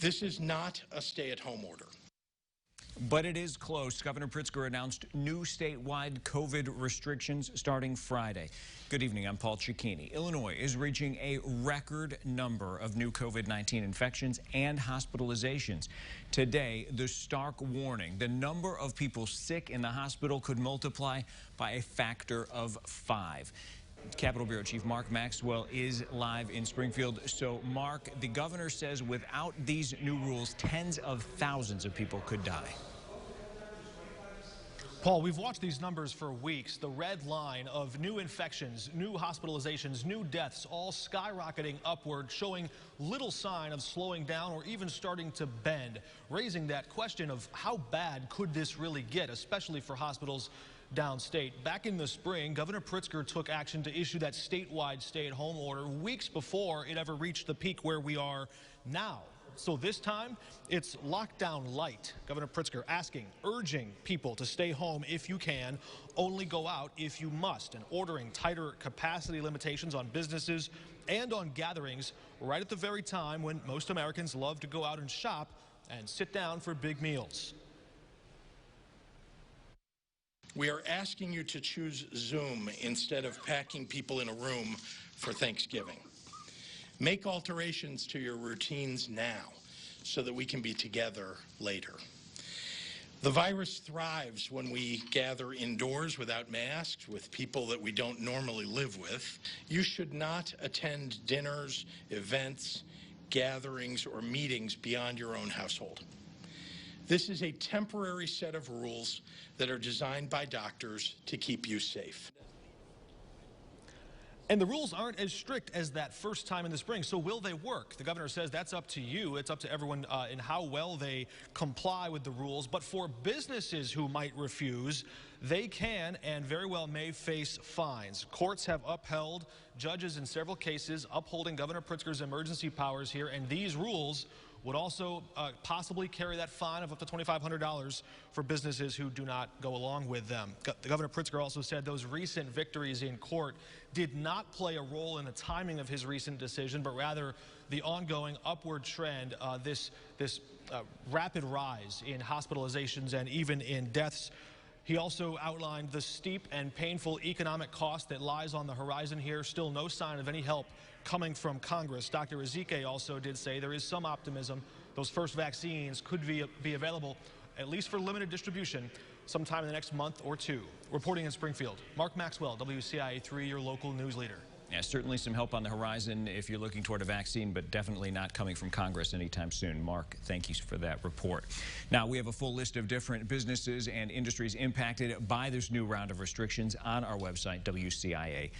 This is not a stay-at-home order. But it is close. Governor Pritzker announced new statewide COVID restrictions starting Friday. Good evening, I'm Paul Cicchini. Illinois is reaching a record number of new COVID-19 infections and hospitalizations. Today, the stark warning, the number of people sick in the hospital could multiply by a factor of 5. Capitol Bureau Chief Mark Maxwell is live in Springfield. So, Mark, the governor says without these new rules, tens of thousands of people could die. Paul, we've watched these numbers for weeks. The red line of new infections, new hospitalizations, new deaths, all skyrocketing upward, showing little sign of slowing down or even starting to bend, raising that question of how bad could this really get, especially for hospitals downstate. Back in the spring, Governor Pritzker took action to issue that statewide stay-at-home order weeks before it ever reached the peak where we are now. So this time, it's lockdown light. Governor Pritzker urging people to stay home if you can, only go out if you must, and ordering tighter capacity limitations on businesses and on gatherings right at the very time when most Americans love to go out and shop and sit down for big meals. We are asking you to choose Zoom instead of packing people in a room for Thanksgiving. Make alterations to your routines now so that we can be together later. The virus thrives when we gather indoors without masks with people that we don't normally live with. You should not attend dinners, events, gatherings, or meetings beyond your own household. This is a temporary set of rules that are designed by doctors to keep you safe. And the rules aren't as strict as that first time in the spring. So will they work? The governor says that's up to you. It's up to everyone in how well they comply with the rules. But for businesses who might refuse, they can and very well may face fines. Courts have upheld judges in several cases upholding Governor Pritzker's emergency powers here. And these rules would also possibly carry that fine of up to $2,500 for businesses who do not go along with them. Governor Pritzker also said those recent victories in court did not play a role in the timing of his recent decision, but rather the ongoing upward trend, this rapid rise in hospitalizations and even in deaths. He also outlined the steep and painful economic cost that lies on the horizon here. Still no sign of any help coming from Congress. Dr. Ezike also did say there is some optimism. Those first vaccines could be available, at least for limited distribution, sometime in the next month or two. Reporting in Springfield, Mark Maxwell, WCIA3, your local news leader. Yeah, certainly some help on the horizon if you're looking toward a vaccine, but definitely not coming from Congress anytime soon. Mark, thank you for that report. Now, we have a full list of different businesses and industries impacted by this new round of restrictions on our website, WCIA.com.